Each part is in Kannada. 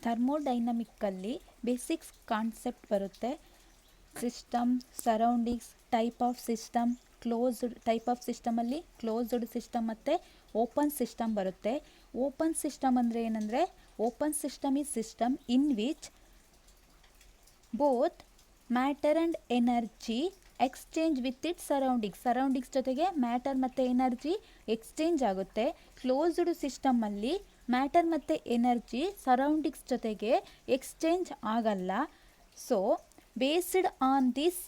ಥರ್ಮೋಡೈನಮಿಕ್ಕಲ್ಲಿ ಬೇಸಿಕ್ಸ್ ಕಾನ್ಸೆಪ್ಟ್ ಬರುತ್ತೆ. System, surroundings, type of system, closed type of ಸಿಸ್ಟಮಲ್ಲಿ ಕ್ಲೋಸ್ಡ್ ಸಿಸ್ಟಮ್ ಮತ್ತು ಓಪನ್ ಸಿಸ್ಟಮ್ ಬರುತ್ತೆ. ಓಪನ್ ಸಿಸ್ಟಮ್ ಅಂದರೆ ಏನಂದರೆ, open system is system in which both matter and energy exchange with it surroundings ಜೊತೆಗೆ ಮ್ಯಾಟರ್ ಮತ್ತು ಎನರ್ಜಿ ಎಕ್ಸ್ಚೇಂಜ್ ಆಗುತ್ತೆ. ಕ್ಲೋಸ್ಡ್ ಸಿಸ್ಟಮಲ್ಲಿ ಮ್ಯಾಟರ್ ಮತ್ತು ಎನರ್ಜಿ ಸರೌಂಡಿಂಗ್ಸ್ ಜೊತೆಗೆ ಎಕ್ಸ್ಚೇಂಜ್ ಆಗಲ್ಲ. So based on this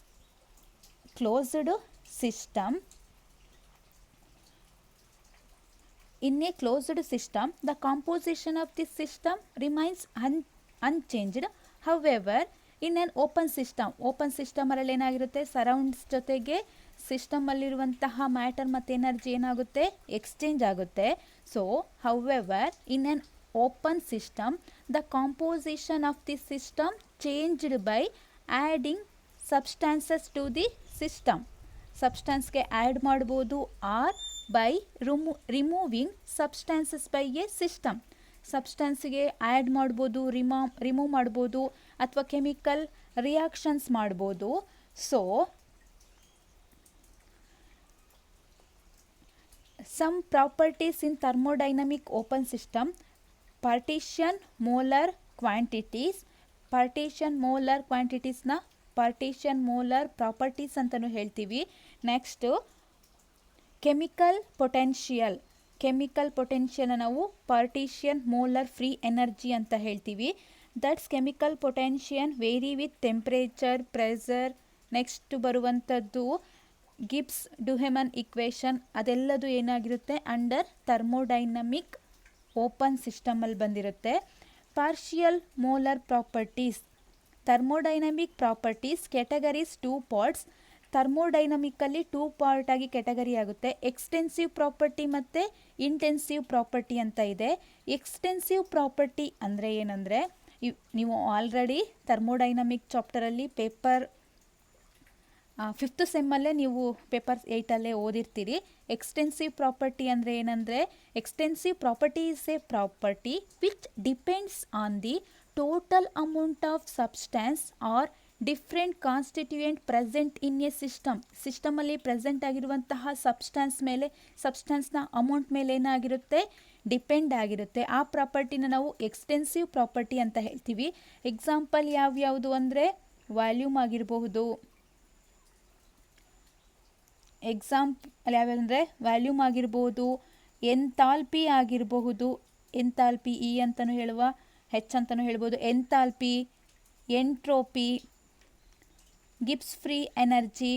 closed system, in a closed system the composition of this system remains unchanged. however in an open system ಅಲ್ಲಿ ಏನಾಗಿರುತ್ತೆ, ಸರೌಂಡ್ಸ್ ಜೊತೆಗೆ ಸಿಸ್ಟಮಲ್ಲಿರುವಂತಹ ಮ್ಯಾಟರ್ ಮತ್ತು ಎನರ್ಜಿ ಏನಾಗುತ್ತೆ, ಎಕ್ಸ್ಚೇಂಜ್ ಆಗುತ್ತೆ. So however in an open system the composition of the system changed by adding substances to the system. ಸಬ್ಸ್ಟಾನ್ಸ್ಗೆ ಆ್ಯಡ್ ಮಾಡ್ಬೋದು or by removing substances by a system. ಸಬ್ಸ್ಟಾನ್ಸ್ಗೆ ಆ್ಯಡ್ ಮಾಡ್ಬೋದು, ರಿಮೂವ್ ಮಾಡ್ಬೋದು, ಅಥವಾ ಕೆಮಿಕಲ್ ರಿಯಾಕ್ಷನ್ಸ್ ಮಾಡ್ಬೋದು. So some properties in thermodynamic open system: partition molar quantities. Partition molar properties ಅಂತಲೂ ಹೇಳ್ತೀವಿ. ನೆಕ್ಸ್ಟು ಕೆಮಿಕಲ್ ಪೊಟೆನ್ಷಿಯಲ್ ನಾವು ಪಾರ್ಟಿಷನ್ ಮೋಲಾರ್ ಫ್ರೀ ಎನರ್ಜಿ ಅಂತ ಹೇಳ್ತೀವಿ. That's chemical potential vary with temperature, pressure. Next ಬರುವಂಥದ್ದು ಗಿಬ್ಸ್ ಡುಹೆಮನ್ ಇಕ್ವೇಷನ್. ಅದೆಲ್ಲದು ಏನಾಗಿರುತ್ತೆ, ಅಂಡರ್ ಥರ್ಮೋಡೈನಮಿಕ್ ಓಪನ್ ಸಿಸ್ಟಮಲ್ಲಿ ಬಂದಿರುತ್ತೆ. Partial molar properties. Thermodynamic properties categories 2 parts. ಥರ್ಮೋಡೈನಮಿಕ್ಕಲ್ಲಿ 2 ಪಾರ್ಟ್ ಆಗಿ ಕ್ಯಾಟಗರಿ ಆಗುತ್ತೆ. ಎಕ್ಸ್ಟೆನ್ಸಿವ್ ಪ್ರಾಪರ್ಟಿ ಮತ್ತು ಇಂಟೆನ್ಸಿವ್ ಪ್ರಾಪರ್ಟಿ ಅಂತ ಇದೆ. ಎಕ್ಸ್ಟೆನ್ಸಿವ್ ಪ್ರಾಪರ್ಟಿ ಅಂದರೆ ಏನಂದರೆ, ನೀವು ಆಲ್ರೆಡಿ ಥರ್ಮೋಡೈನಮಿಕ್ ಚಾಪ್ಟರಲ್ಲಿ ಪೇಪರ್ 5th ಸೆಮ್ಮಲ್ಲೇ ನೀವು ಪೇಪರ್ 8ಅಲ್ಲೇ ಓದಿರ್ತೀರಿ. ಎಕ್ಸ್ಟೆನ್ಸಿವ್ ಪ್ರಾಪರ್ಟಿ ಅಂದರೆ ಏನಂದರೆ, extensive property is a property which depends on the total amount of substance or different constituent present in a ಸಿಸ್ಟಮಲ್ಲಿ ಪ್ರೆಸೆಂಟ್ ಆಗಿರುವಂತಹ ಸಬ್ಸ್ಟ್ಯಾನ್ಸ್ನ ಅಮೌಂಟ್ ಮೇಲೆ ಏನಾಗಿರುತ್ತೆ, ಡಿಪೆಂಡ್ ಆಗಿರುತ್ತೆ. ಆ ಪ್ರಾಪರ್ಟಿನ ನಾವು ಎಕ್ಸ್ಟೆನ್ಸಿವ್ ಪ್ರಾಪರ್ಟಿ ಅಂತ ಹೇಳ್ತೀವಿ. ಎಕ್ಸಾಂಪಲ್ ಯಾವ್ಯಾವುದು ಅಂದರೆ, ವಾಲ್ಯೂಮ್ ಆಗಿರಬಹುದು. ವ್ಯಾಲ್ಯೂಮ್ ಆಗಿರ್ಬೋದು, ಎಂಥಾಲ್ಪಿ ಆಗಿರಬಹುದು. ಎಂಥಾಲ್ಪಿ ಇ ಅಂತಲೂ ಹೇಳುವ, ಹೆಚ್ ಅಂತಲೂ ಹೇಳ್ಬೋದು. Enthalpy, entropy, Gibbs free energy,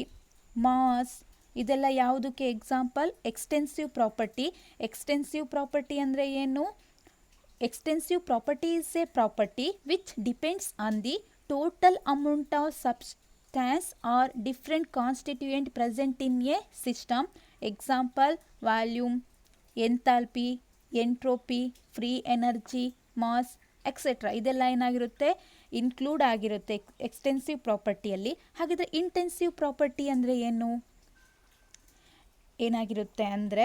mass, ಇದೆಲ್ಲ ಯಾವುದಕ್ಕೆ example, extensive property. Extensive property ಅಂದರೆ ಏನು? Extensive property is a property which depends on the total amount of substance or different constituent present in a system. Example volume, enthalpy, entropy, free energy, mass etcetera. ಇದೆಲ್ಲ ಏನಾಗಿರುತ್ತೆ, ಇನ್ಕ್ಲೂಡ್ ಆಗಿರುತ್ತೆ ಎಕ್ಸ್ಟೆನ್ಸಿವ್ ಪ್ರಾಪರ್ಟಿಯಲ್ಲಿ. ಹಾಗಿದ್ರೆ ಇಂಟೆನ್ಸಿವ್ ಪ್ರಾಪರ್ಟಿ ಅಂದರೆ ಏನಾಗಿರುತ್ತೆ ಅಂದರೆ,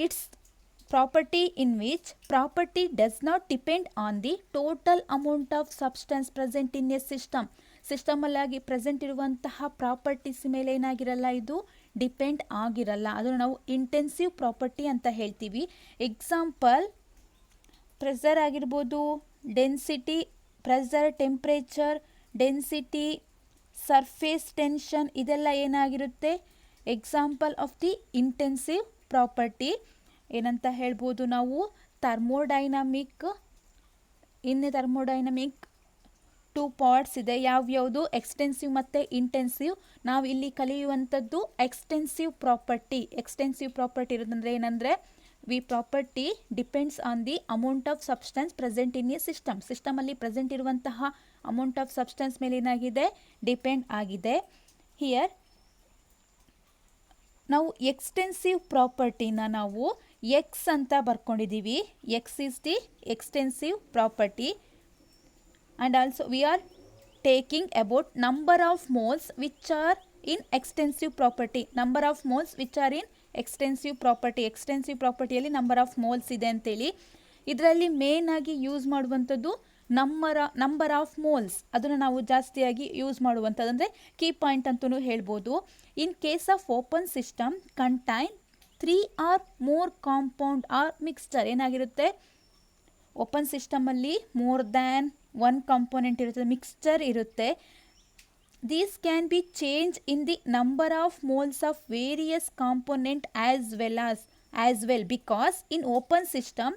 it's property in which property does not depend on the total amount of substance present in a system. ಸಿಸ್ಟಮಲ್ಲಾಗಿ ಪ್ರೆಸೆಂಟ್ ಇರುವಂತಹ ಪ್ರಾಪರ್ಟೀಸ್ ಮೇಲೆ ಏನಾಗಿರಲ್ಲ, ಇದು ಡಿಪೆಂಡ್ ಆಗಿರಲ್ಲ. ಅದನ್ನು ನಾವು ಇಂಟೆನ್ಸಿವ್ ಪ್ರಾಪರ್ಟಿ ಅಂತ ಹೇಳ್ತೀವಿ. ಎಕ್ಸಾಂಪಲ್ ಪ್ರೆಷರ್ ಆಗಿರ್ಬೋದು, density, pressure, temperature, density, surface tension, ಇದೆಲ್ಲ ಏನಾಗಿರುತ್ತೆ, example of the intensive property. ಏನಂತ ಹೇಳ್ಬೋದು ನಾವು, ಥರ್ಮೋಡೈನಮಿಕ್ 2 ಪಾರ್ಟ್ಸ್ ಇದೆ. ಯಾವ್ಯಾವುದು, ಎಕ್ಸ್ಟೆನ್ಸಿವ್ ಮತ್ತು ಇಂಟೆನ್ಸಿವ್. ನಾವು ಇಲ್ಲಿ ಕಲಿಯುವಂಥದ್ದು ಎಕ್ಸ್ಟೆನ್ಸಿವ್ ಪ್ರಾಪರ್ಟಿ. ಎಕ್ಸ್ಟೆನ್ಸಿವ್ ಪ್ರಾಪರ್ಟಿ ಇರೋದಂದರೆ ಏನಂದರೆ, we property depends on the amount of substance present in a system. ಸಿಸ್ಟಮಲ್ಲಿ ಪ್ರೆಸೆಂಟ್ ಇರುವಂತಹ ಅಮೌಂಟ್ ಆಫ್ ಸಬ್ಸ್ಟೆನ್ಸ್ ಮೇಲೆ ಏನಾಗಿದೆ, ಡಿಪೆಂಡ್ ಆಗಿದೆ. ಹಿಯರ್ ನಾವು ಎಕ್ಸ್ಟೆನ್ಸಿವ್ ಪ್ರಾಪರ್ಟಿನ ನಾವು ಎಕ್ಸ್ ಅಂತ ಬರ್ಕೊಂಡಿದ್ದೀವಿ. X is the extensive property. and also we are taking about number of moles which are in extensive property. Number of moles which are in extensive property. extensive property ಅಲ್ಲಿ number of moles ಇದೆ ಅಂತೇಳಿ. ಇದರಲ್ಲಿ ಮೇನ್ ಆಗಿ ಯೂಸ್ ಮಾಡುವಂಥದ್ದು ನಂಬರ್ ಆಫ್ ಮೋಲ್ಸ್, ಅದನ್ನು ನಾವು ಜಾಸ್ತಿಯಾಗಿ ಯೂಸ್ ಮಾಡುವಂಥದ್ದು, ಅಂದರೆ ಕೀ ಪಾಯಿಂಟ್ ಅಂತಲೂ ಹೇಳ್ಬೋದು. In case of open system contain 3 or more compound or mixture. ಏನಾಗಿರುತ್ತೆ, ಓಪನ್ ಸಿಸ್ಟಮಲ್ಲಿ ಮೋರ್ ದ್ಯಾನ್ 1 ಕಾಂಪೋನೆಂಟ್ ಇರುತ್ತೆ, ಮಿಕ್ಸ್ಚರ್ ಇರುತ್ತೆ. These can be changed in the number of moles of various component as well because in open system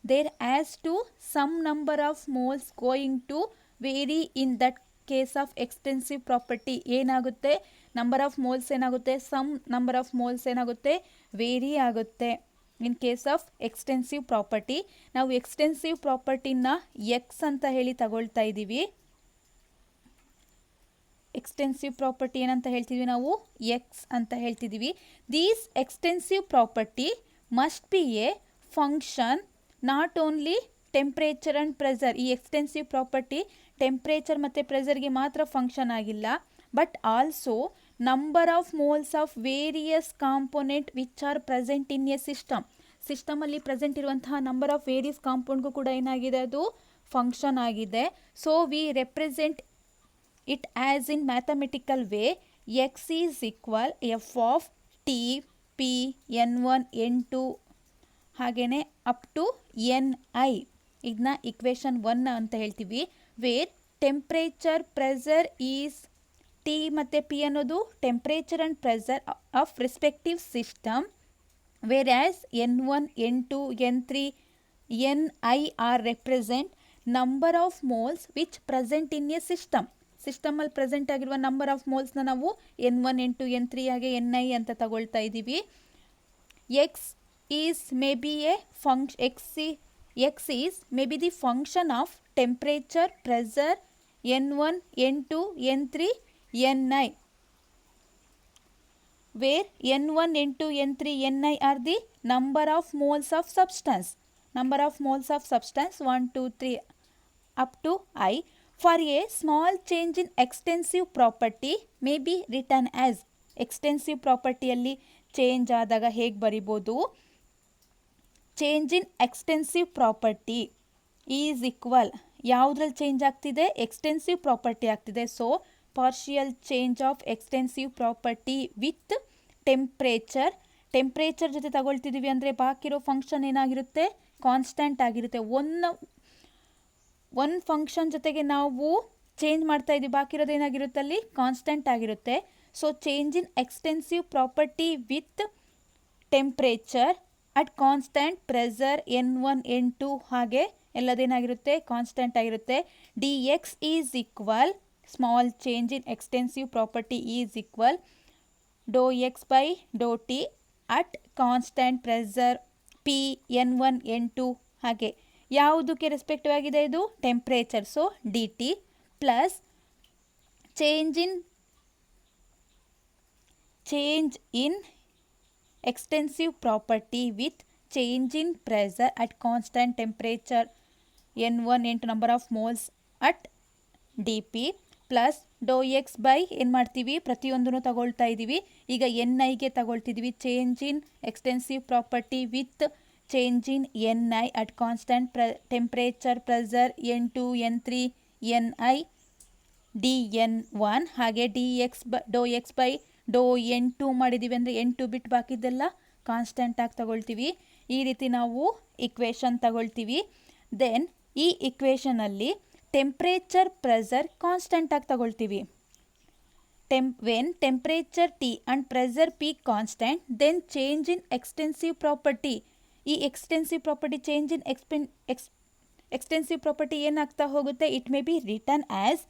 there has to some number of moles going to vary. In that case of extensive property ಏನಾಗುತ್ತೆ, ನಂಬರ್ ಆಫ್ ಮೋಲ್ಸ್ ಏನಾಗುತ್ತೆ, ಸಮ್ ನಂಬರ್ ಆಫ್ ಮೋಲ್ಸ್ ಏನಾಗುತ್ತೆ, ವೇರಿ ಆಗುತ್ತೆ. ಇನ್ ಕೇಸ್ ಆಫ್ ಎಕ್ಸ್ಟೆನ್ಸಿವ್ ಪ್ರಾಪರ್ಟಿ, ನಾವು ಎಕ್ಸ್ಟೆನ್ಸಿವ್ ಪ್ರಾಪರ್ಟಿನ ಎಕ್ಸ್ ಅಂತ ಹೇಳಿ ತಗೊಳ್ತಾ ಇದ್ದೀವಿ. ಎಕ್ಸ್ಟೆನ್ಸಿವ್ ಪ್ರಾಪರ್ಟಿ ಏನಂತ ಹೇಳ್ತಿದ್ವಿ ನಾವು, ಎಕ್ಸ್ ಅಂತ ಹೇಳ್ತಿದ್ದೀವಿ. These extensive property must be a function not only temperature and pressure. ಈ ಎಕ್ಸ್ಟೆನ್ಸಿವ್ ಪ್ರಾಪರ್ಟಿ ಟೆಂಪ್ರೇಚರ್ ಮತ್ತು ಪ್ರೆಸರ್ಗೆ ಮಾತ್ರ ಫಂಕ್ಷನ್ ಆಗಿಲ್ಲ, but also number of moles of various component which are present in a system. ಸಿಸ್ಟಮಲ್ಲಿ ಪ್ರೆಸೆಂಟ್ ಇರುವಂತಹ ನಂಬರ್ ಆಫ್ ವೇರಿಯಸ್ ಕಾಂಪೌಂಡ್ಗೂ ಕೂಡ ಏನಾಗಿದೆ, ಅದು ಫಂಕ್ಷನ್ ಆಗಿದೆ. So we represent it as in mathematical way, x is equal f of t p n1 n2 ಹಾಗೇನೆ ಅಪ್ ಟು ni. ಇದನ್ನ ಇಕ್ವೇಷನ್ 1 ಅಂತ ಹೇಳ್ತೀವಿ. Where temperature pressure is T ಮತ್ತು ಪಿ ಅನ್ನೋದು temperature and pressure of respective system, where as n1 n2 n3 ni are represent number of moles which present in a system. ಸಿಸ್ಟಮಲ್ಲಿ ಪ್ರೆಸೆಂಟ್ ಆಗಿರುವ ನಂಬರ್ ಆಫ್ ಮೋಲ್ಸ್ನ ನಾವು n1 n2 n3 ಹಾಗೆ ni ಅಂತ ತಗೊಳ್ತಾ ಇದ್ದೀವಿ. x is maybe a function, x is maybe the function of temperature, pressure, n1 n2 n3 ni, where n1 n2 n3 ni are the number of moles of substance. Number of moles of substance 1 2 3 up to I. For a small change in extensive property may be written as. Extensive ಪ್ರಾಪರ್ಟಿಯಲ್ಲಿ ಚೇಂಜ್ ಆದಾಗ ಹೇಗೆ ಬರಿಬೋದು, change in extensive property is equal, ಯಾವುದ್ರಲ್ಲಿ ಚೇಂಜ್ ಆಗ್ತಿದೆ, ಎಕ್ಸ್ಟೆನ್ಸಿವ್ ಪ್ರಾಪರ್ಟಿ ಆಗ್ತಿದೆ. So partial change of extensive property with temperature. Temperature ಜೊತೆ ತಗೊಳ್ತಿದ್ದೀವಿ ಅಂದರೆ ಬಾಕಿರೋ ಫಂಕ್ಷನ್ ಏನಾಗಿರುತ್ತೆ, ಕಾನ್ಸ್ಟೆಂಟ್ ಆಗಿರುತ್ತೆ. ಒಂದು ಫಂಕ್ಷನ್ ಜೊತೆಗೆ ನಾವು ಚೇಂಜ್ ಮಾಡ್ತಾ ಇದ್ದೀವಿ, ಬಾಕಿರೋದು ಏನಾಗಿರುತ್ತೆ ಅಲ್ಲಿ, ಕಾನ್ಸ್ಟೆಂಟ್ ಆಗಿರುತ್ತೆ. So change in extensive property with temperature at constant pressure n1 n2 ಹಾಗೆ ಎಲ್ಲದೇನಾಗಿರುತ್ತೆ, ಕಾನ್ಸ್ಟೆಂಟ್ ಆಗಿರುತ್ತೆ. D X is equal small change in extensive property is equal Dow X by Dow T at constant pressure P n1 n2 ಹಾಗೆ ಯಾವುದಕ್ಕೆ ರೆಸ್ಪೆಕ್ಟಿವ್ ಆಗಿದೆ, ಇದು temperature. So D T plus change in extensive property with change in pressure at constant temperature n1 n2 number of moles at D P plus doe X by ಏನು ಮಾಡ್ತೀವಿ, ಪ್ರತಿಯೊಂದನ್ನು ತಗೊಳ್ತಾ ಇದ್ದೀವಿ. ಈಗ niಗೆ ತಗೊಳ್ತಿದ್ದೀವಿ. Change in extensive property with change in ni at constant temperature, pressure n2 n3 ni dn1 ಹಾಗೆ ಡೋ ಎಕ್ಸ್ ಬೈ ಡೋ n2 ಮಾಡಿದ್ದೀವಿ ಅಂದರೆ n2 ಬಿಟ್ಟು ಬಾಕಿದ್ದೆಲ್ಲ ಕಾನ್ಸ್ಟೆಂಟ್ ಆಗಿ ತಗೊಳ್ತೀವಿ. ಈ ರೀತಿ ನಾವು ಇಕ್ವೇಷನ್ ತಗೊಳ್ತೀವಿ. ದೆನ್ ಈ ಇಕ್ವೇಷನಲ್ಲಿ ಟೆಂಪ್ರೇಚರ್ ಪ್ರೆಸರ್ ಕಾನ್ಸ್ಟೆಂಟ್ ಆಗಿ ತಗೊಳ್ತೀವಿ. When temperature T and pressure P constant, then change in extensive property. ಈ extensive property change in extensive property ಏನಾಗ್ತಾ ಹೋಗುತ್ತೆ, it may be return as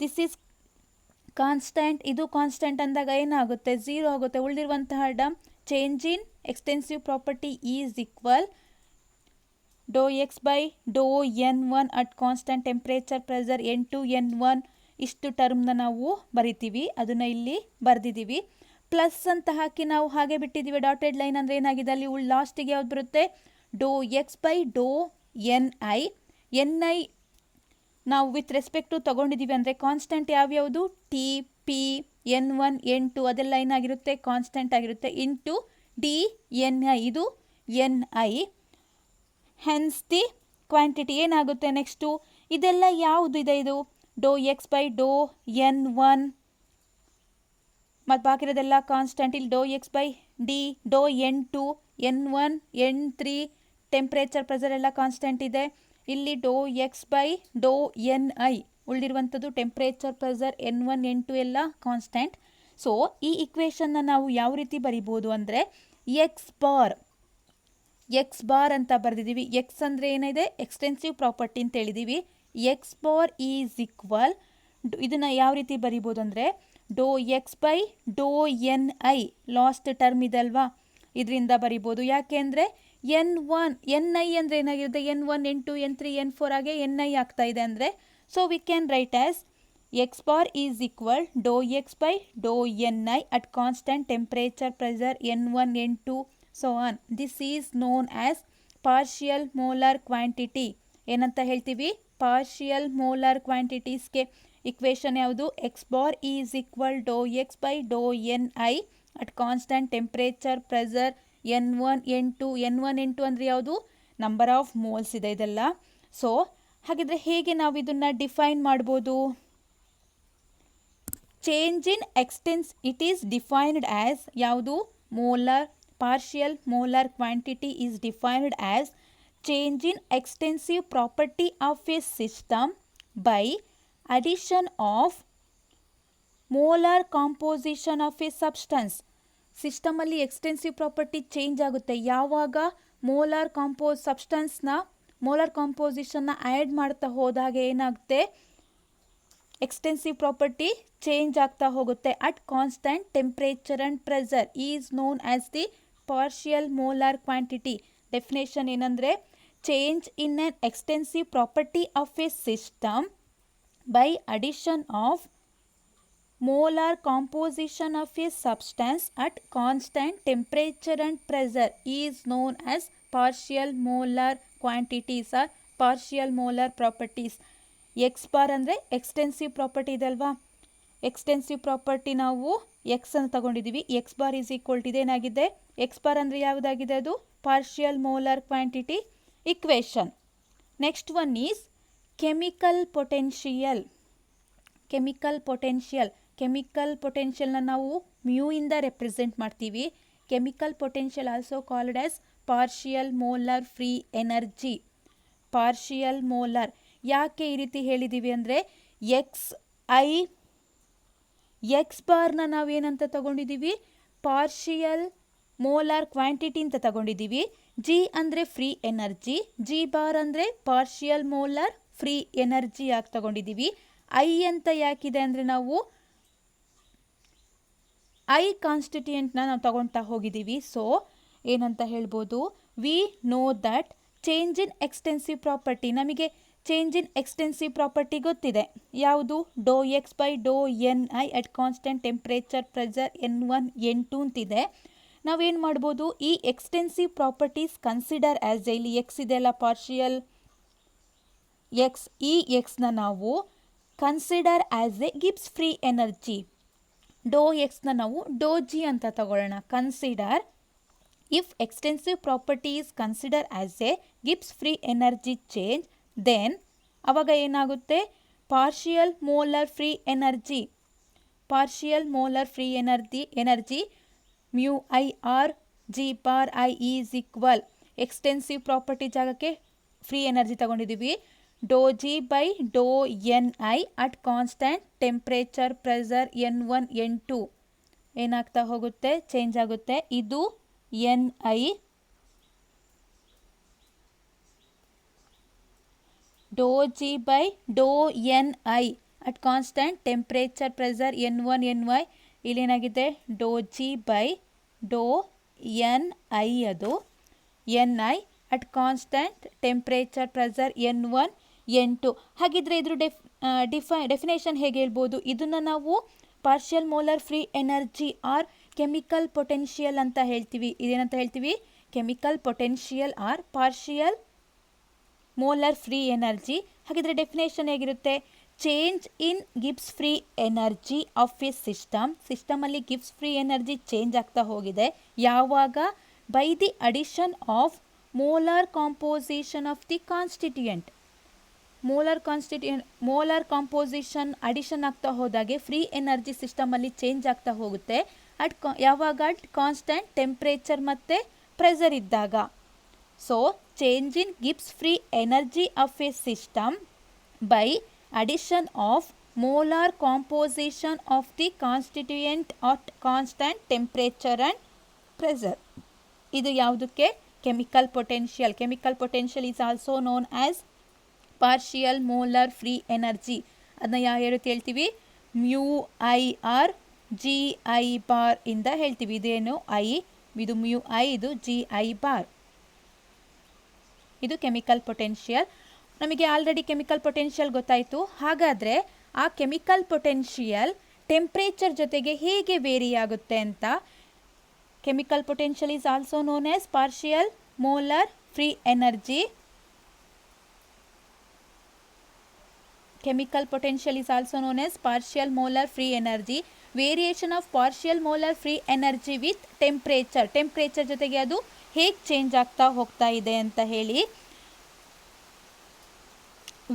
this is constant, ಇದು ಕಾನ್ಸ್ಟೆಂಟ್ ಅಂದಾಗ ಏನಾಗುತ್ತೆ, 0 ಆಗುತ್ತೆ. ಉಳಿದಿರುವಂತಹ term change in extensive property is equal Dow X by doe n1 at constant temperature pressure n2 n1. ಇಷ್ಟು ಟರ್ಮ್ನ ನಾವು ಬರಿತೀವಿ, ಅದನ್ನು ಇಲ್ಲಿ ಬರೆದಿದ್ದೀವಿ. ಪ್ಲಸ್ ಅಂತ ಹಾಕಿ ನಾವು ಹಾಗೆ ಬಿಟ್ಟಿದ್ದೀವಿ. ಡಾಟೆಡ್ ಲೈನ್ ಅಂದರೆ ಏನಾಗಿದೆ, ಅಲ್ಲಿ ಲಾಸ್ಟಿಗೆ ಯಾವ್ದು ಬರುತ್ತೆ, ಡೋ ಎಕ್ಸ್ ಬೈ ಡೋ ni ನಾವು ವಿತ್ ರೆಸ್ಪೆಕ್ಟ್ ಟು ತೊಗೊಂಡಿದ್ದೀವಿ ಅಂದರೆ ಕಾನ್ಸ್ಟೆಂಟ್ ಯಾವ್ಯಾವುದು, ಟಿ ಪಿ n1 n2 ಅದೆಲ್ಲ ಏನಾಗಿರುತ್ತೆ, ಕಾನ್ಸ್ಟೆಂಟ್ ಆಗಿರುತ್ತೆ. ಇಂಟು ಡಿ ni ಇದು ni. ಹೆನ್ಸ್ ದಿ ಕ್ವಾಂಟಿಟಿ ಏನಾಗುತ್ತೆ ನೆಕ್ಸ್ಟು. ಇದೆಲ್ಲ ಯಾವುದು ಇದೆ ಇದು ಡೋ ಎಕ್ಸ್ ಬೈ ಡೋ N1 ಮತ್ತು ಬಾಕಿರೋದೆಲ್ಲ ಕಾನ್ಸ್ಟೆಂಟ್. ಇಲ್ಲಿ ಡೋ X by D, doe N2, N1, N3 temperature pressure ಎಲ್ಲ ಕಾನ್ಸ್ಟೆಂಟ್ ಇದೆ. ಇಲ್ಲಿ ಡೋ ಎಕ್ಸ್ ಬೈ ಡೋ Ni ಉಳಿದಿರುವಂಥದ್ದು ಟೆಂಪ್ರೇಚರ್ ಪ್ರೆಸರ್ N1, N2 ಎಲ್ಲ ಕಾನ್ಸ್ಟೆಂಟ್. ಸೊ ಈ ಇಕ್ವೇಷನ್ನ ನಾವು ಯಾವ ರೀತಿ ಬರಿಬೋದು ಅಂದರೆ ಎಕ್ಸ್ ಬಾರ್ ಅಂತ ಬರೆದಿದ್ದೀವಿ. ಎಕ್ಸ್ ಅಂದರೆ ಏನಿದೆ ಎಕ್ಸ್ಟೆನ್ಸಿವ್ ಪ್ರಾಪರ್ಟಿ ಅಂತ ಹೇಳಿದ್ದೀವಿ. ಎಕ್ಸ್ ಬಾರ್ ಈಸ್ ಈಕ್ವಲ್ ಇದನ್ನು ಯಾವ ರೀತಿ ಬರಿಬೋದು ಅಂದರೆ doe X by Dow Ni last term ಇದಲ್ವಾ, ಇದರಿಂದ ಬರಿಬೋದು. ಯಾಕೆ ಅಂದರೆ Ni ಅಂದರೆ ಏನಾಗಿರುತ್ತೆ N1, N2, N3, N4 ಹಾಗೆ Ni ಆಗ್ತಾ ಇದೆ ಅಂದರೆ. So we can write as X bar is equal Dow X by Dow Ni at constant temperature pressure N1, N2 so on. This is known as partial molar quantity. ಏನಂತ ಹೇಳ್ತೀವಿ ಪಾರ್ಷಿಯಲ್ ಮೋಲಾರ್ ಕ್ವಾಂಟಿಟೀಸ್ಗೆ ಇಕ್ವೇಷನ್ ಯಾವುದು x bar is equal Dow X by Dow Ni at constant temperature pressure N1, N2 ಅಂದರೆ ಯಾವುದು ನಂಬರ್ ಆಫ್ ಮೋಲ್ಸ್ ಇದೆ ಇದೆಲ್ಲ. ಸೊ ಹಾಗಿದ್ರೆ ಹೇಗೆ ನಾವು ಇದನ್ನು ಡಿಫೈನ್ ಮಾಡ್ಬೋದು. Change in extends it is defined as ಯಾವುದು molar partial molar quantity is defined as change in extensive property of a system by addition of molar composition of a substance. ಸಿಸ್ಟಮಲ್ಲಿ ಎಕ್ಸ್ಟೆನ್ಸಿವ್ ಪ್ರಾಪರ್ಟಿ ಚೇಂಜ್ ಆಗುತ್ತೆ ಯಾವಾಗ ಮೋಲಾರ್ ಕಾಂಪೋಸಿಷನ್ನ ಆ್ಯಡ್ ಮಾಡ್ತಾ ಹೋದಾಗ ಏನಾಗುತ್ತೆ ಎಕ್ಸ್ಟೆನ್ಸಿವ್ ಪ್ರಾಪರ್ಟಿ ಚೇಂಜ್ ಆಗ್ತಾ ಹೋಗುತ್ತೆ at constant temperature and pressure is known as the partial molar quantity. Definition ಏನಂದರೆ change in an extensive property of a system by addition of molar composition of a substance at constant temperature and pressure is known as partial molar quantities or partial molar properties. X bar ಅಂದರೆ ಎಕ್ಸ್ಟೆನ್ಸಿವ್ ಪ್ರಾಪರ್ಟಿ ಇದೆ ಅಲ್ವಾ, ಎಕ್ಸ್ಟೆನ್ಸಿವ್ ಪ್ರಾಪರ್ಟಿ ನಾವು ಎಕ್ಸ್ ಅಂತ ತಗೊಂಡಿದ್ದೀವಿ. X bar is equal to ಇದೇನಾಗಿದೆ ಎಕ್ಸ್ ಬಾರ್ ಅಂದರೆ ಯಾವುದಾಗಿದೆ ಅದು partial molar quantity equation. Next one is chemical potential. Chemical ಪೊಟೆನ್ಷಿಯಲ್ನ ನಾವು ಮ್ಯೂ ಇಂದ ರೆಪ್ರೆಸೆಂಟ್ ಮಾಡ್ತೀವಿ. Chemical potential also called as partial molar free energy. Partial molar ಯಾಕೆ ಈ ರೀತಿ ಹೇಳಿದ್ದೀವಿ ಅಂದರೆ ಎಕ್ಸ್ ಬಾರ್ನ ನಾವೇನಂತ ತಗೊಂಡಿದ್ದೀವಿ ಪಾರ್ಷಿಯಲ್ ಮೋಲಾರ್ ಕ್ವಾಂಟಿಟಿ ಅಂತ ತಗೊಂಡಿದ್ದೀವಿ. ಜಿ ಅಂದರೆ ಫ್ರೀ ಎನರ್ಜಿ, ಜಿ ಬಾರ್ ಅಂದರೆ ಪಾರ್ಷಿಯಲ್ ಮೋಲಾರ್ ಫ್ರೀ ಎನರ್ಜಿ ಯಾಕೆ ತಗೊಂಡಿದ್ದೀವಿ. ಐ ಅಂತ ಯಾಕಿದೆ ಅಂದರೆ ನಾವು ಐ ಕಾನ್ಸ್ಟಿಟ್ಯೂಯೆಂಟ್ನ ನಾವು ತಗೊಳ್ತಾ ಹೋಗಿದ್ದೀವಿ. ಸೊ ಏನಂತ ಹೇಳ್ಬೋದು we know that change in extensive property, ನಮಗೆ ಚೇಂಜ್ ಇನ್ ಎಕ್ಸ್ಟೆನ್ಸಿವ್ ಪ್ರಾಪರ್ಟಿ ಗೊತ್ತಿದೆ ಯಾವುದು doe X by Dow Ni at constant temperature pressure N1, N2 ಅಂತಿದೆ. ನಾವೇನು ಮಾಡ್ಬೋದು ಈ ಎಕ್ಸ್ಟೆನ್ಸಿವ್ ಪ್ರಾಪರ್ಟೀಸ್ ಕನ್ಸಿಡರ್ ಆ್ಯಸ್ ಇಲ್ಲಿ ಎಕ್ಸ್ ಇದೆಲ್ಲ ಪಾರ್ಷಿಯಲ್ ಎಕ್ಸ್, ಈ ಎಕ್ಸ್ನ ನಾವು consider as a Gibbs free energy. Doe ಎಕ್ಸ್ನ ನಾವು ಡೋ ಜಿ ಅಂತ ತಗೊಳ್ಳೋಣ. Consider if extensive property is consider as a Gibbs free energy change, then ಅವಾಗ ಏನಾಗುತ್ತೆ partial molar free energy mu I R G bar I is equal extensive property ಜಾಗಕ್ಕೆ ಫ್ರೀ ಎನರ್ಜಿ ತಗೊಂಡಿದ್ದೀವಿ doe G by Dow Ni at constant temperature pressure N1, N2 ಏನಾಗ್ತಾ ಹೋಗುತ್ತೆ ಚೇಂಜ್ ಆಗುತ್ತೆ. ಇದು Ni doe G by Dow Ni at constant temperature pressure N1, Ny ಇಲ್ಲೇನಾಗಿದೆ doe G by Dow Ni ಅದು Ni at constant temperature pressure N1, N2. ಹಾಗಿದ್ರೆ ಇದ್ರ ಡೆಫಿನೇಷನ್ ಹೇಗೆ ಹೇಳ್ಬೋದು, ಇದನ್ನು ನಾವು partial molar free energy or chemical potential ಅಂತ ಹೇಳ್ತೀವಿ. ಇದೇನಂತ ಹೇಳ್ತೀವಿ chemical potential or partial molar free energy. ಹಾಗಿದ್ರೆ ಡೆಫಿನೇಷನ್ ಹೇಗಿರುತ್ತೆ change in Gibbs free energy of a ಸಿಸ್ಟಮಲ್ಲಿ ಗಿಬ್ಸ್ ಫ್ರೀ ಎನರ್ಜಿ ಚೇಂಜ್ ಆಗ್ತಾ ಹೋಗಿದೆ ಯಾವಾಗ by the addition of molar composition of the constituent. Molar composition addition ಆಗ್ತಾ ಹೋದಾಗೆ ಫ್ರೀ ಎನರ್ಜಿ ಸಿಸ್ಟಮಲ್ಲಿ ಚೇಂಜ್ ಆಗ್ತಾ ಹೋಗುತ್ತೆ ಯಾವಾಗ ಕಾನ್ಸ್ಟೆಂಟ್ ಟೆಂಪ್ರೇಚರ್ ಮತ್ತು ಪ್ರೆಷರ್ ಇದ್ದಾಗ. So change in Gibbs free energy of a system by addition of molar composition of the constituent at constant temperature and pressure. ಇದು ಯಾವುದಕ್ಕೆ? Chemical potential. Chemical potential is also known as partial molar free energy. ಅದನ್ನ ಯಾವ ರೀತಿ ಹೇಳ್ತೀವಿ? Mu I R G I bar ಇಂದ ಹೇಳ್ತೀವಿ. ಇದೇನು ಐ, ಇದು ಮ್ಯೂ ಐ, ಇದು ಜಿ ಐ ಬಾರ್. ಇದು ಕೆಮಿಕಲ್ ಪೊಟೆನ್ಷಿಯಲ್. ನಮಗೆ ಆಲ್ರೆಡಿ ಕೆಮಿಕಲ್ ಪೊಟೆನ್ಷಿಯಲ್ ಗೊತ್ತಾಯಿತು. ಹಾಗಾದರೆ ಆ ಕೆಮಿಕಲ್ ಪೊಟೆನ್ಷಿಯಲ್ ಟೆಂಪ್ರೇಚರ್ ಜೊತೆಗೆ ಹೇಗೆ ವೇರಿ ಆಗುತ್ತೆ ಅಂತ. Chemical potential is also known as partial molar free energy. Chemical potential is also known as partial molar free energy. Variation of partial molar free energy with temperature. Temperature ಜೊತೆಗೆ ಅದು ಹೇಗೆ ಚೇಂಜ್ ಆಗ್ತಾ ಹೋಗ್ತಾ ಇದೆ ಅಂತ ಹೇಳಿ.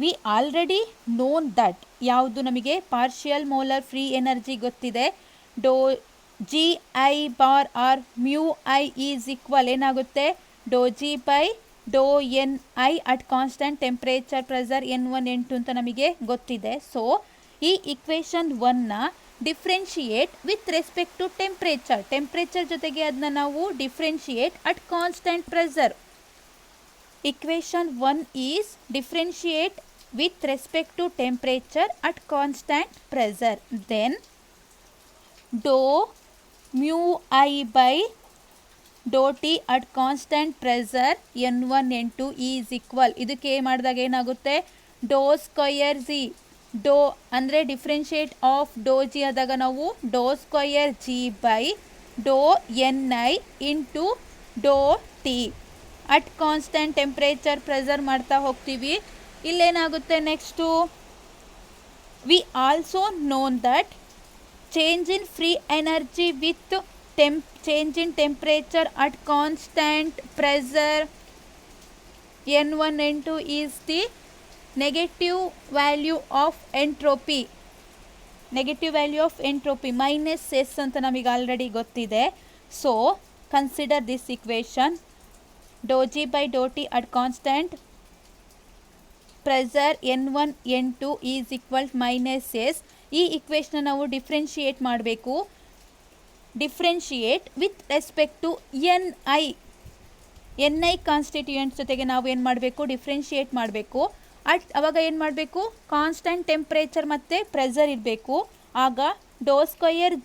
ವಿ ಆಲ್ರೆಡಿ ನೋನ್ ದಟ್ ಯಾವುದು ನಮಗೆ ಪಾರ್ಷಿಯಲ್ ಮೋಲಾರ್ ಫ್ರೀ ಎನರ್ಜಿ ಗೊತ್ತಿದೆ. Doh G I bar or mu I is equal ಏನಾಗುತ್ತೆ? Doh G by Dow N I at constant temperature pressure N1 N2 ಅಂತ ನಮಗೆ ಗೊತ್ತಿದೆ. ಸೊ ಈ ಇಕ್ವೇಷನ್ 1ನ differentiate with respect to temperature. Temperature ಜೊತೆಗೆ ಅದನ್ನ ನಾವು differentiate at constant pressure. Equation 1 is differentiate with respect to temperature at constant pressure. Then doh mu I by Dow T at constant pressure N1 N2 is equal. ಇದಕ್ಕೆ ಮಾಡಿದಾಗ ಏನಾಗುತ್ತೆ? ಡೋ ಸ್ಕ್ವಯರ್ ಜಿ. ಡೋ ಅಂದರೆ ಡಿಫ್ರೆನ್ಷಿಯೇಟ್ ಆಫ್ ಡೋ ಜಿ ಆದಾಗ ನಾವು doh square G by Dow N I into doh T at constant temperature pressure ಮಾಡ್ತಾ ಹೋಗ್ತೀವಿ. ಇಲ್ಲೇನಾಗುತ್ತೆ next? We also known that change in free energy with change in temperature at constant pressure N1 N2 is the negative value of entropy. Negative value of entropy minus S ಅಂತ ನಮಗೆ ಆಲ್ರೆಡಿ ಗೊತ್ತಿದೆ. So consider this equation. ಡೋ G by Dow T at constant pressure N1 N2 is equal minus S. ಈ ಇಕ್ವೇಷನ್ ನಾವು ಡಿಫ್ರೆನ್ಷಿಯೇಟ್ ಮಾಡಬೇಕು. Differentiate with respect to n i constituents ಜೊತೆಗೆ ನಾವು ಏನು ಮಾಡಬೇಕು? ಡಿಫ್ರೆನ್ಷಿಯೇಟ್ ಮಾಡಬೇಕು. ಅವಾಗ ಏನು ಮಾಡಬೇಕು? ಕಾನ್ಸ್ಟೆಂಟ್ ಟೆಂಪ್ರೇಚರ್ ಮತ್ತು ಪ್ರೆಷರ್ ಇರಬೇಕು. ಆಗ doh square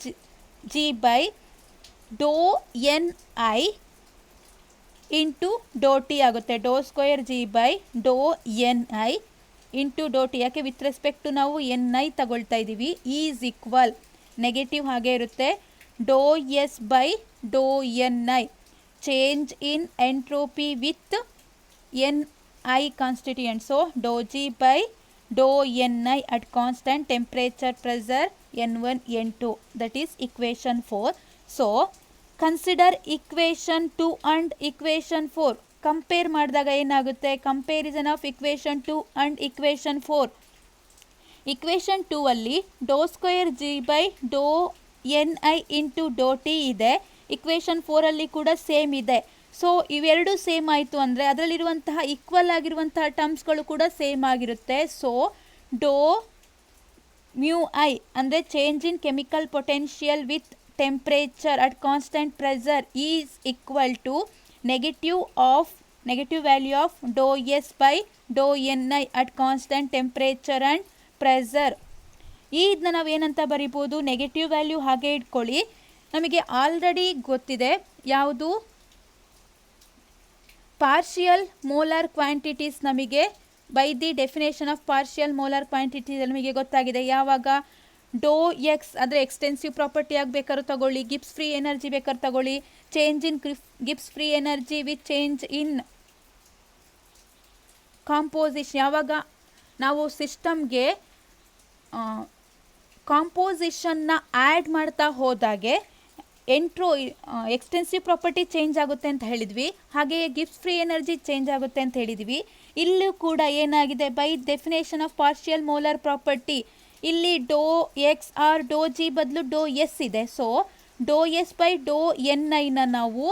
G by Dow N I into doh T ಆಗುತ್ತೆ. Doh square G by Dow N I into doh T. ಯಾಕೆ? ವಿತ್ ರೆಸ್ಪೆಕ್ಟ್ ಟು ನಾವು ಎನ್ ಐ ತಗೊಳ್ತಾ ಇದ್ದೀವಿ. ಈಸ್ ಈಕ್ವಲ್ ನೆಗೆಟಿವ್ ಹಾಗೆ ಇರುತ್ತೆ. Doh S by Dow N I. Change in entropy with N I constituent. So doh G by Dow N I at constant temperature pressure N1 N2. That is equation 4. So consider equation 2 and equation 4. Compare ಮಾಡಿದಾಗ ಏನಾಗುತ್ತೆ? Comparison of equation 2 and equation 4. Equation 2 ಅಲ್ಲಿ doh square G by Dow N I into doh T ಇದೆ. ಇಕ್ವೇಷನ್ 4 ಅಲ್ಲಿ ಕೂಡ ಸೇಮ್ ಇದೆ. ಸೊ ಇವೆರಡು ಸೇಮ್ ಆಯಿತು ಅಂದರೆ ಅದರಲ್ಲಿರುವಂತಹ ಈಕ್ವಲ್ ಆಗಿರುವಂತಹ ಟರ್ಮ್ಸ್ಗಳು ಕೂಡ ಸೇಮ್ ಆಗಿರುತ್ತೆ. ಸೊ ಡೋ ಮ್ಯೂ ಐ ಅಂದರೆ change in chemical potential with temperature at constant pressure is equal to negative value of dou S by dou Ni at constant temperature and pressure. ಇದನ್ನ ನಾವೇನಂತ ಬರಿಬೋದು? ನೆಗೆಟಿವ್ ವ್ಯಾಲ್ಯೂ ಹಾಗೆ ಇಟ್ಕೊಳ್ಳಿ. ನಮಗೆ ಆಲ್ರೆಡಿ ಗೊತ್ತಿದೆ ಯಾವುದು? ಪಾರ್ಷಿಯಲ್ ಮೋಲಾರ್ ಕ್ವಾಂಟಿಟೀಸ್ ನಮಗೆ by the definition of partial molar quantities ನಮಗೆ ಗೊತ್ತಾಗಿದೆ. ಯಾವಾಗ? ಡೋ ಎಕ್ಸ್ ಅಂದರೆ ಎಕ್ಸ್ಟೆನ್ಸಿವ್ ಪ್ರಾಪರ್ಟಿ ಆಗಬೇಕಾದ್ರೂ ತಗೊಳ್ಳಿ, ಗಿಬ್ಸ್ ಫ್ರೀ ಎನರ್ಜಿ ಬೇಕಾದ್ರೆ ತಗೊಳ್ಳಿ. Change in Gibbs free energy with change in composition. ಯಾವಾಗ ನಾವು ಸಿಸ್ಟಮ್ಗೆ ಕಾಂಪೋಸಿಷನ್ನ ಆ್ಯಡ್ ಮಾಡ್ತಾ ಹೋದಾಗೆ ಎಕ್ಸ್ಟೆನ್ಸಿವ್ ಪ್ರಾಪರ್ಟಿ ಚೇಂಜ್ ಆಗುತ್ತೆ ಅಂತ ಹೇಳಿದ್ವಿ, ಹಾಗೆಯೇ ಗಿಬ್ಸ್ ಫ್ರೀ ಎನರ್ಜಿ ಚೇಂಜ್ ಆಗುತ್ತೆ ಅಂತ ಹೇಳಿದ್ವಿ. ಇಲ್ಲೂ ಕೂಡ ಏನಾಗಿದೆ, by definition of partial molar property ಇಲ್ಲಿ ಡೋ ಎಕ್ಸ್ ಆರ್ ಡೋ ಜಿ ಬದಲು ಡೋ ಎಸ್ ಇದೆ. ಸೊ ಡೋ ಎಸ್ ಬೈ ಡೋ ಎನ್ ಐನ ನಾವು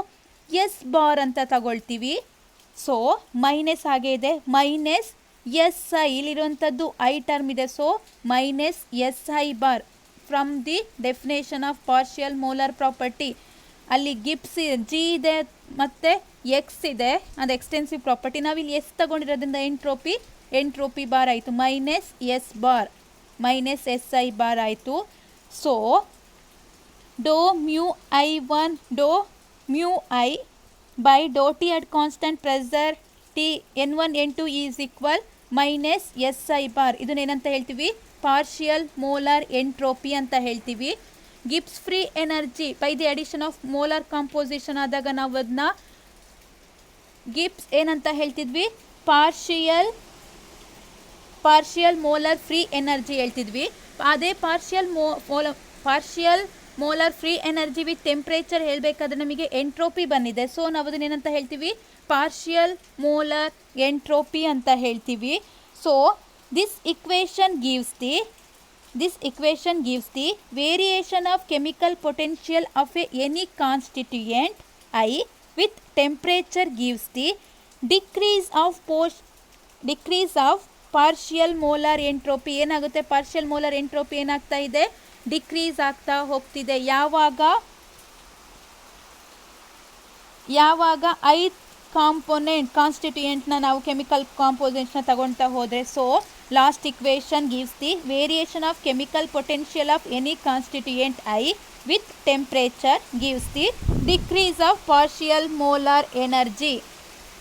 ಎಸ್ ಬಾರ್ ಅಂತ ತಗೊಳ್ತೀವಿ. ಸೊ ಮೈನಸ್ ಹಾಗೆ ಇದೆ, ಮೈನಸ್ ಎಸ್ ಐ, ಇಲ್ಲಿರುವಂಥದ್ದು ಐ ಟರ್ಮ್ ಇದೆ. So minus S I bar from the definition of partial molar property. ಅಲ್ಲಿ ಗಿಬ್ಸ್ ಜಿ ಇದೆ ಮತ್ತು ಎಕ್ಸ್ ಇದೆ, ಅದು ಎಕ್ಸ್ಟೆನ್ಸಿವ್ ಪ್ರಾಪರ್ಟಿ. ನಾವಿಲ್ಲಿ ಎಸ್ ತಗೊಂಡಿರೋದ್ರಿಂದ ಎಂಟ್ರೋಪಿ ಬಾರ್ ಆಯಿತು, minus S bar minus S I bar ಆಯಿತು. So Dow mu I one doh mu I by Dow T at constant pressure T N one N two is equal minus S I bar. ಇದನ್ನೇನಂತ ಹೇಳ್ತೀವಿ, ಪಾರ್ಷಿಯಲ್ ಮೋಲಾರ್ ಎಂಟ್ರೋಪಿ ಅಂತ ಹೇಳ್ತೀವಿ. Gibbs free energy by the addition of molar composition ಆದಾಗ ನಾವು ಅದನ್ನ ಗಿಬ್ಸ್ ಏನಂತ ಹೇಳ್ತಿದ್ವಿ, ಪಾರ್ಷಿಯಲ್ ಮೋಲಾರ್ ಫ್ರೀ ಎನರ್ಜಿ ಹೇಳ್ತಿದ್ವಿ. ಅದೇ partial molar free energy with temperature ಹೇಳಬೇಕಾದ್ರೆ ನಮಗೆ ಎಂಟ್ರೋಪಿ ಬಂದಿದೆ. ಸೊ ನಾವು ಅದನ್ನೇನಂತ ಹೇಳ್ತೀವಿ, ಪಾರ್ಷಿಯಲ್ ಮೋಲಾರ್ ಎಂಟ್ರೋಪಿ ಅಂತ ಹೇಳ್ತೀವಿ. So this equation gives the variation of chemical potential of any constituent I with temperature gives the decrease of partial molar entropy. ಏನಾಗುತ್ತೆ, ಪಾರ್ಷಿಯಲ್ ಮೋಲಾರ್ ಎಂಟ್ರೋಪಿ ಏನಾಗ್ತಾ ಇದೆ, ಡಿಕ್ರೀಸ್ ಆಗ್ತಾ ಹೋಗ್ತಿದೆ. ಯಾವಾಗ ಐ ಕಾನ್ಸ್ಟಿಟ್ಯೂಯೆಂಟ್ನ ನಾವು ಕೆಮಿಕಲ್ ಕಾಂಪೋಸಿಷನ್ನ ತಗೊಳ್ತಾ ಹೋದರೆ. So last equation gives the variation of chemical potential of any constituent I with temperature gives the decrease of partial molar energy.